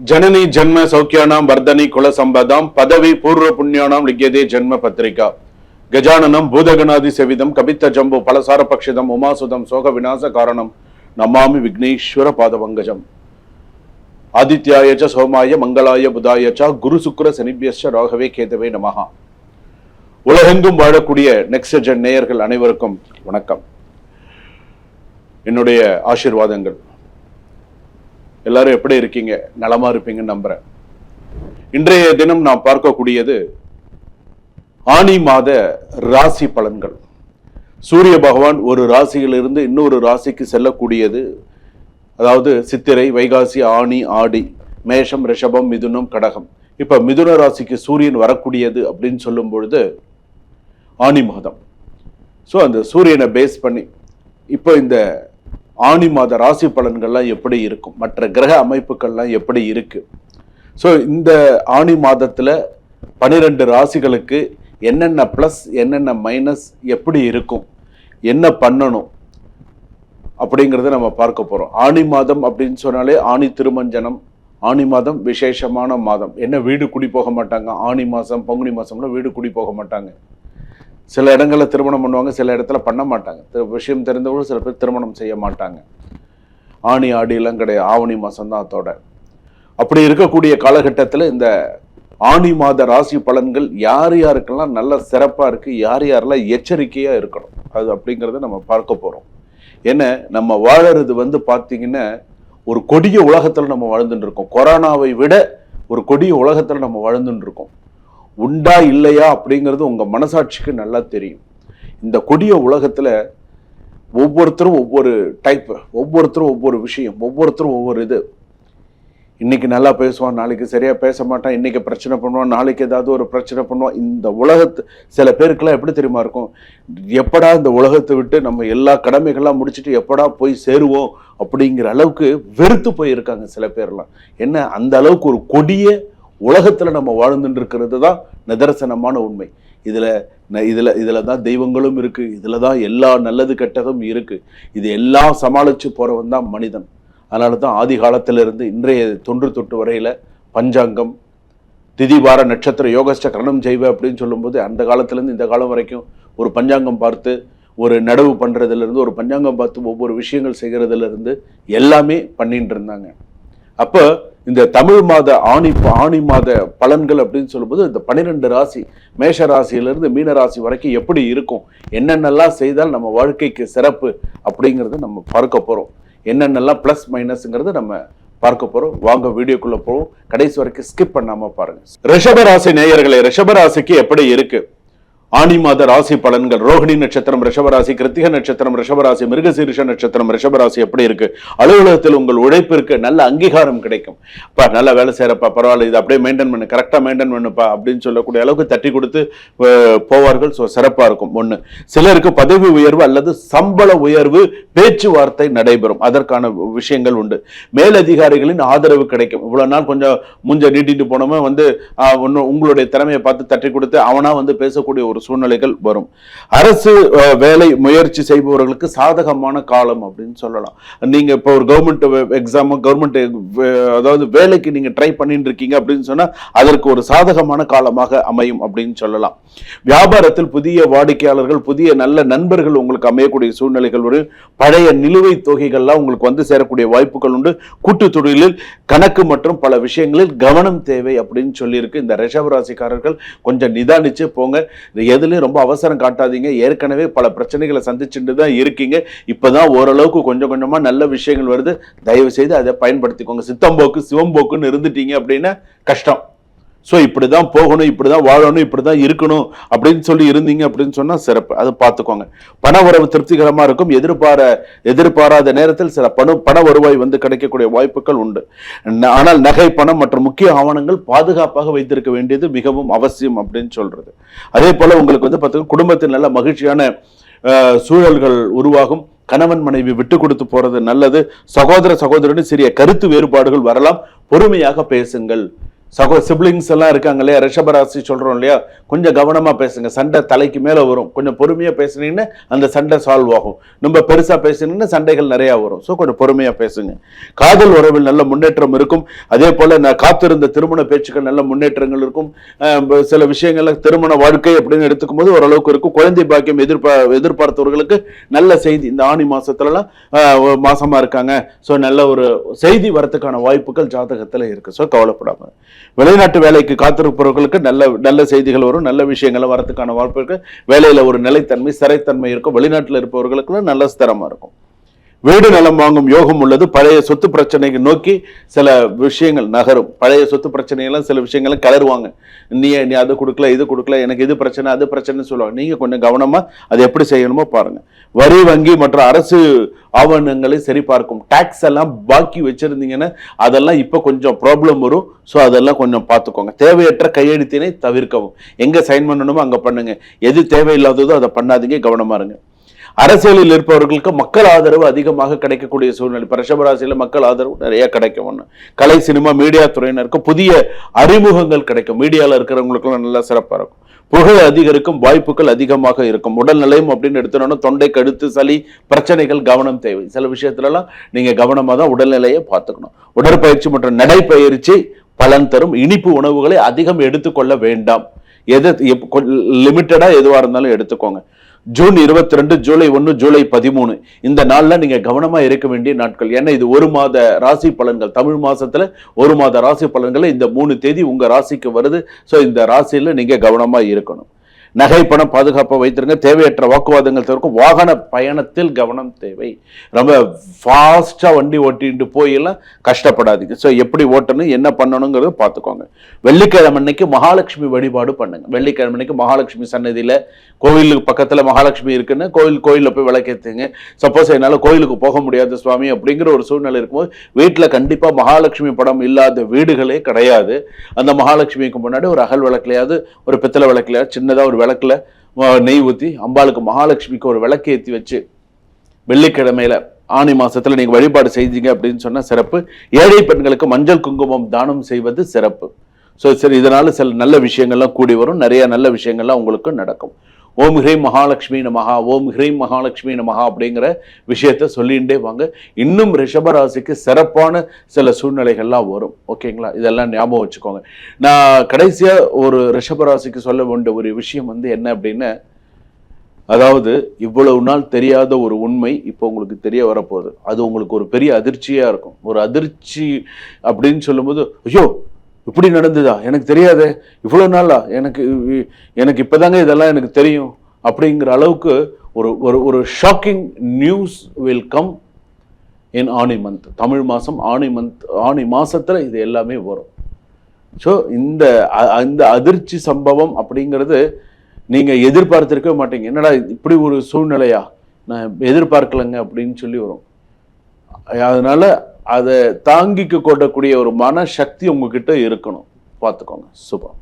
जननी जन्म सौख्यानां वर्धनी कुल संपदां पदवी पूर्व पुण्यानां लिख्यते जन्म पत्रिका गजाननं भूतगणादि सेविदं कवित्त जम्बो फलसार पक्षिदं उमासुदं शोक विनाश कारणं नमामि विघ्नेश्वर पादपंकजम् आदित्याय च सोमाय मंगलाय बुधाय च गुरु शुक्र शनिभ्यश्च राघवे केतवे நமஹ. உலகெங்கும் வாழக்கூடிய நெக்ஸ்ட் ஜென் நேயர்கள் அனைவருக்கும் வணக்கம். என்னுடைய ஆசீர்வாதங்கள். எல்லாரும் எப்படி இருக்கீங்க? நலமா இருப்பீங்கன்னு நம்புறேன். இன்றைய தினம் நாம் பார்க்கக்கூடியது ஆனி மாத ராசி பலன்கள். சூரிய பகவான் ஒரு ராசியிலிருந்து இன்னொரு ராசிக்கு செல்லக்கூடியது. அதாவது சித்திரை, வைகாசி, ஆனி, ஆடி, மேஷம், ரிஷபம், மிதுனம், கடகம். இப்ப மிதுன ராசிக்கு சூரியன் வரக்கூடியது அப்படின்னு சொல்லும் பொழுது ஆனி மாதம். ஸோ அந்த சூரியனை பேஸ் பண்ணி இப்போ இந்த ஆனி மாத ராசி பலன்கள்லாம் எப்படி இருக்கும், மற்ற கிரக அமைப்புகள்லாம் எப்படி இருக்கு. ஸோ இந்த ஆனி மாதத்துல 12 ராசிகளுக்கு என்னென்ன பிளஸ் என்னென்ன மைனஸ் எப்படி இருக்கும், என்ன பண்ணணும் அப்படிங்கிறத நம்ம பார்க்க போறோம். ஆனி மாதம் அப்படின்னு சொன்னாலே ஆனி திருமஞ்சனம், ஆனி மாதம் விசேஷமான மாதம். என்ன வீடு குடி போக மாட்டாங்க. ஆனி மாதம் பங்குனி மாதம்ல வீடு குடி போக மாட்டாங்க. சில இடங்களில் திருமணம் பண்ணுவாங்க, சில இடத்துல பண்ண மாட்டாங்க. விஷயம் தெரிந்தவங்களும் சில பேர் திருமணம் செய்ய மாட்டாங்க. ஆனி ஆடியெல்லாம் கிடையாது, ஆவணி மாதம் தான் அதோட. அப்படி இருக்கக்கூடிய காலகட்டத்தில் இந்த ஆனி மாத ராசி பலன்கள் யார் யாருக்கெல்லாம் நல்ல சிறப்பாக இருக்கு, யார் யாரெல்லாம் எச்சரிக்கையாக இருக்கணும் அது அப்படிங்கிறத நம்ம பார்க்க போகிறோம். ஏன்னா நம்ம வாழறது பார்த்தீங்கன்னா ஒரு கொடிய உலகத்தில் நம்ம வாழ்ந்துட்டு இருக்கோம். கொரோனாவை விட ஒரு கொடிய உலகத்தில் நம்ம வாழ்ந்துட்டு இருக்கோம். உண்டா இல்லையா அப்படிங்கிறது உங்க மனசாட்சிக்கு நல்லா தெரியும். இந்த கொடிய உலகத்துல ஒவ்வொருத்தரும் ஒவ்வொரு டைப், ஒவ்வொருத்தரும் ஒவ்வொரு விஷயம், ஒவ்வொருத்தரும் ஒவ்வொரு இது. இன்னைக்கு நல்லா பேசுவான், நாளைக்கு சரியா பேச மாட்டான், இன்னைக்கு பிரச்சனை பண்ணுவான், நாளைக்கு ஏதாவது ஒரு பிரச்சனை பண்ணுவான். இந்த உலகத்து சில பேருக்கெல்லாம் எப்படி தெரியுமா இருக்கும், எப்படா இந்த உலகத்தை விட்டு நம்ம எல்லா கடமைகள்லாம் முடிச்சுட்டு எப்படா போய் சேருவோம் அப்படிங்கிற அளவுக்கு வெறுத்து போயிருக்காங்க சில பேர்லாம். என்ன, அந்த அளவுக்கு ஒரு கொடிய உலகத்துல நம்ம வாழ்ந்துட்டு இருக்கிறது தான் நிதர்சனமான உண்மை. இதுல தான் தெய்வங்களும் இருக்கு, இதுலதான் எல்லா நல்லது கெட்டதும் இருக்கு. இது எல்லாம் சமாளிச்சு போறவன் தான் மனிதன். அதனாலதான் ஆதி காலத்திலிருந்து இன்றைய தொன்று தொட்டு வரையில பஞ்சாங்கம், திதி, வார, நட்சத்திர, யோகஸ்ட கரணம் செய்வ அப்படின்னு சொல்லும்போது அந்த காலத்துல இருந்து இந்த காலம் வரைக்கும் ஒரு பஞ்சாங்கம் பார்த்து ஒரு நடவு பண்றதுல இருந்து, ஒரு பஞ்சாங்கம் பார்த்து ஒவ்வொரு விஷயங்கள் செய்யறதுல இருந்து எல்லாமே பண்ணிட்டு இருந்தாங்க. அப்ப இந்த தமிழ் மாத ஆணி மாத பலன்கள் அப்படின்னு சொல்லும்போது இந்த 12 ராசி, மேஷ ராசியிலிருந்து மீன ராசி வரைக்கும் எப்படி இருக்கும், என்னென்னலாம் செய்தால் நம்ம வாழ்க்கைக்கு சிறப்பு அப்படிங்கிறத நம்ம பார்க்க போறோம். என்னென்னலாம் பிளஸ் மைனஸ்ங்கிறத நம்ம பார்க்க போறோம். வாங்க வீடியோக்குள்ள போவோம். கடைசி வரைக்கும் ஸ்கிப் பண்ணாம பாருங்க. ரிஷபராசி நேயர்களே, ரிஷபராசிக்கு எப்படி இருக்கு ஆனி மாத ராசி பலன்கள்? ரோஹிணி நட்சத்திரம் ரிஷபராசி, கிருத்திக நட்சத்திரம் ரிஷபராசி, மிருகசீரிஷ நட்சத்திரம் ரிஷபராசி எப்படி இருக்கு? அலுவலகத்தில் உங்கள் உழைப்பிற்கு நல்ல அங்கீகாரம் கிடைக்கும். நல்ல வேலை செய்யறப்பா, பரவாயில்ல, இது அப்படியே மெயின்டைன் பண்ணு, கரெக்டா மெயின்டைன் பண்ணுப்பா அப்படின்னு சொல்லக்கூடிய அளவுக்கு தட்டி கொடுத்து போவார்கள். சிறப்பா இருக்கும். ஒண்ணு, சிலருக்கு பதவி உயர்வு அல்லது சம்பள உயர்வு பேச்சுவார்த்தை நடைபெறும். அதற்கான விஷயங்கள் உண்டு. மேலதிகாரிகளின் ஆதரவு கிடைக்கும். இவ்வளவு நாள் கொஞ்சம் முஞ்ச நீட்டிட்டு போனோமே உங்களுடைய திறமையை பார்த்து தட்டி கொடுத்து அவனா பேசக்கூடிய ஒரு சூழ்நிலைகள் வரும். அரசு வேலை முயற்சி செய்பவர்களுக்கு சாதகமான காலம் அப்படின்னு சொல்லலாம். நீங்க இப்போ ஒரு கவர்மெண்ட் எக்ஸாம், கவர்மெண்ட் அதாவது வேலைக்கு நீங்க ட்ரை பண்ணிட்டு இருக்கீங்க அப்படின்னு சொன்னா அதற்கு ஒரு சாதகமான காலமாக அமையும் அப்படின்னு சொல்லலாம். வியாபாரத்தில் புதிய வாடிக்கையாளர்கள், புதிய நல்ல நண்பர்கள் உங்களுக்கு அமையக்கூடிய சூழ்நிலைகள் வரும். பழைய நிலுவைத் தொகைகள்லாம் உங்களுக்கு சேரக்கூடிய வாய்ப்புகள் உண்டு. கூட்டு தொழிலில் கணக்கு மற்றும் பல விஷயங்களில் கவனம் தேவை அப்படின்னு சொல்லியிருக்கு. இந்த ரிஷபராசிக்காரர்கள் கொஞ்சம் நிதானிச்சு போங்க. எதுலையும் ரொம்ப அவசரம் காட்டாதீங்க. ஏற்கனவே பல பிரச்சனைகளை சந்திச்சுட்டு தான் இருக்கீங்க. இப்பதான் ஓரளவுக்கு கொஞ்சம் கொஞ்சமா நல்ல விஷயங்கள் வருது. தயவு செய்து அதை பயன்படுத்திக்கோங்க. சித்தம்போக்கு சிவம்போக்குன்னு இருந்துட்டீங்க அப்படின்னா கஷ்டம். ஸோ இப்படிதான் போகணும், இப்படிதான் வாழணும், இப்படிதான் இருக்கணும் அப்படின்னு சொல்லி இருந்தீங்க அப்படின்னு சொன்னா சிறப்பு. அதை பார்த்துக்கோங்க. பண வரவு திருப்திகரமா இருக்கும். எதிர்பாராத நேரத்தில் சில பண வருவாய் கிடைக்கக்கூடிய வாய்ப்புகள் உண்டு. ஆனால் நகை, பணம் மற்றும் முக்கிய ஆவணங்கள் பாதுகாப்பாக வைத்திருக்க வேண்டியது மிகவும் அவசியம் அப்படின்னு சொல்றது. அதே போல உங்களுக்கு பார்த்தீங்கன்னா குடும்பத்தில் நல்ல மகிழ்ச்சியான சூழல்கள் உருவாகும். கணவன் மனைவி விட்டு கொடுத்து போறது நல்லது. சகோதரனுடன் சிறிய கருத்து வேறுபாடுகள் வரலாம். பொறுமையாக பேசுங்கள். சிப்ளிங்ஸ் எல்லாம் இருக்காங்க இல்லையா, ரிஷபராசி சொல்றோம் இல்லையா, கொஞ்சம் கவனமா பேசுங்க. சண்டை தலைக்கு மேல வரும். கொஞ்சம் பொறுமையா பேசுனீங்கன்னா அந்த சண்டை சால்வ் ஆகும். நம்ம பெருசா பேசுனீங்கன்னா சண்டைகள் நிறைய வரும். ஸோ கொஞ்சம் பொறுமையா பேசுங்க. காதல் உறவில் நல்ல முன்னேற்றம் இருக்கும். அதே போல நான் காத்திருந்த திருமண பேச்சுக்கள் நல்ல முன்னேற்றங்கள் இருக்கும். சில விஷயங்கள்ல திருமண வாழ்க்கை அப்படின்னு எடுத்துக்கும் போது ஓரளவுக்கு இருக்கும். குழந்தை பாக்கியம் எதிர்பார்த்தவர்களுக்கு நல்ல செய்தி இந்த ஆணி மாசத்துலலாம் மாசமா இருக்காங்க. ஸோ நல்ல ஒரு செய்தி வரத்துக்கான வாய்ப்புகள் ஜாதகத்துல இருக்கு. ஸோ கவலைப்படாம. வெளிநாட்டு வேலைக்கு காத்திருப்பவர்களுக்கு நல்ல நல்ல செய்திகள் வரும். நல்ல விஷயங்களை வரதுக்கான வாய்ப்பு இருக்கு. வேலையில ஒரு நிலைத்தன்மை ஸ்திரத்தன்மை இருக்கும். வெளிநாட்டில் இருப்பவர்களுக்கு நல்ல ஸ்திரமா இருக்கும். வீடு நலம் வாங்கும் யோகம் உள்ளது. பழைய சொத்து பிரச்சனைக்கு நோக்கி சில விஷயங்கள் நகரும். பழைய சொத்து பிரச்சனைகள்லாம் சில விஷயங்களை கலருவாங்க. நீ அது கொடுக்கல இது கொடுக்கல, எனக்கு இது பிரச்சனை அது பிரச்சனைன்னு சொல்லுவாங்க. நீங்க கொஞ்சம் கவனமா அது எப்படி செய்யணுமோ பாருங்க. வரி வங்கி மற்றும் அரசு ஆவணங்களை சரி பார்க்கும். டாக்ஸ் எல்லாம் பாக்கி வச்சிருந்தீங்கன்னா அதெல்லாம் இப்ப கொஞ்சம் ப்ராப்ளம் வரும். ஸோ அதெல்லாம் கொஞ்சம் பார்த்துக்கோங்க. தேவையற்ற கையெழுத்தினை தவிர்க்கவும். எங்க சைன் பண்ணணுமோ அங்க பண்ணுங்க. எது தேவையில்லாததோ அதை பண்ணாதீங்க. கவனமா இருங்க. அரசியலில் இருப்பவர்களுக்கு மக்கள் ஆதரவு அதிகமாக கிடைக்கக்கூடிய சூழ்நிலை. ரிஷபராசியில மக்கள் ஆதரவு நிறைய கிடைக்கும். கலை சினிமா மீடியா துறையினருக்கு புதிய அறிமுகங்கள் கிடைக்கும். மீடியால இருக்கிறவங்களுக்கு நல்லா சிறப்பா இருக்கும். புகழ் அதிகரிக்கும் வாய்ப்புகள் அதிகமாக இருக்கும். உடல் நிலையம் அப்படின்னு எடுத்தோம்னா தொண்டை கழுத்து சளி பிரச்சனைகள் கவனம் தேவை. சில விஷயத்துலலாம் நீங்க கவனமா தான் உடல்நிலையை பார்த்துக்கணும். உடற்பயிற்சி மற்றும் நடைப்பயிற்சி பலன் தரும். இனிப்பு உணவுகளை அதிகம் எடுத்துக்கொள்ள வேண்டாம். லிமிட்டடா எதுவா இருந்தாலும் எடுத்துக்கோங்க. ஜூன் 22, ஜூலை 1, ஜூலை 13 இந்த நாள்ல நீங்க கவனமா இருக்க வேண்டிய நாட்கள். ஏன்னா இது ஒரு மாத ராசி பலன்கள். தமிழ் மாசத்துல ஒரு மாத ராசி பலன்கள் இந்த 3 தேதி உங்க ராசிக்கு வருது. ஸோ இந்த ராசியில நீங்க கவனமா இருக்கணும். நகை பணம் பாதுகாப்பாக வைத்திருங்க. தேவையற்ற வாக்குவாதங்கள் தவிர்க்கும். வாகன பயணத்தில் கவனம் தேவை. ரொம்ப ஃபாஸ்டா வண்டி ஓட்டிட்டு போயெல்லாம் கஷ்டப்படாதீங்க. ஸோ எப்படி ஓட்டணும் என்ன பண்ணணுங்கிறத பார்த்துக்கோங்க. வெள்ளிக்கிழமை அன்னைக்கு மகாலட்சுமி வழிபாடு பண்ணுங்க. வெள்ளிக்கிழமை அன்னைக்கு மகாலட்சுமி சன்னதியில, கோவிலுக்கு பக்கத்துல மகாலட்சுமி இருக்குன்னு கோயிலில் போய் விளக்கேற்றுங்க. சப்போஸ் என்னால் கோயிலுக்கு போக முடியாது சுவாமி அப்படிங்கிற ஒரு சூழ்நிலை இருக்கும்போது வீட்டில் கண்டிப்பா மகாலட்சுமி படம் இல்லாத வீடுகளே கிடையாது. அந்த மகாலட்சுமிக்கு முன்னாடி ஒரு அகல் விளக்குலையாவது ஒரு பித்தளை விளக்குலையாவது சின்னதா ஒரு விளக்குல நெய் ஊற்றி அம்பாளுக்கு மகாலட்சுமிக்கு ஒரு விளக்கு ஏற்றி வச்சு வெள்ளிக்கிழமையில ஆணி மாசத்துல நீங்க வழிபாடு செய்தீங்க அப்படின்னு சொன்னா சிறப்பு. ஏழை பெண்களுக்கு மஞ்சள் குங்குமம் தானம் செய்வது சிறப்பு. ஸோ சரி, இதனால சில நல்ல விஷயங்கள்லாம் கூடி வரும். நிறைய நல்ல விஷயங்கள்லாம் உங்களுக்கு நடக்கும். ஓம் ஹ்ரீம் மகாலட்சுமி நமஹா, ஓம் ஹ்ரீம் மகாலட்சுமி நமஹா அப்படிங்கிற விஷயத்த சொல்லிகிட்டே வாங்க. இன்னும் ரிஷபராசிக்கு சிறப்பான சில சூழ்நிலைகள்லாம் வரும். ஓகேங்களா? இதெல்லாம் ஞாபகம் வச்சுக்கோங்க. நான் கடைசியா ஒரு ரிஷபராசிக்கு சொல்ல வேண்டிய ஒரு விஷயம் என்ன அப்படின்னா, அதாவது இவ்வளவு நாள் தெரியாத ஒரு உண்மை இப்போ உங்களுக்கு தெரிய வரப்போகுது. அது உங்களுக்கு ஒரு பெரிய அதிர்ச்சியா இருக்கும். ஒரு அதிர்ச்சி அப்படின்னு சொல்லும்போது, ஐயோ இப்படி நடந்ததா, எனக்கு தெரியாதே, இவ்வளவு நாளா, எனக்கு இப்பதாங்க இதெல்லாம் எனக்கு தெரியும் அப்படிங்கிற அளவுக்கு ஒரு shocking news will come in Aani month. Tamil மாசம் ஆனி மாசத்துல இது எல்லாமே வரும். ஸோ இந்த அதிர்ச்சி சம்பவம் அப்படிங்கிறது நீங்க எதிர்பார்த்திருக்கவே மாட்டீங்க. என்னடா இப்படி ஒரு சூழ்நிலையா, நான் எதிர்பார்க்கலங்க அப்படின்னு சொல்லி வரும். அதனால அதை தாங்கிக்க கொள்ளக்கூடிய ஒரு மனசக்தி உங்ககிட்ட இருக்கணும். பார்த்துக்கோங்க. சூப்பர்.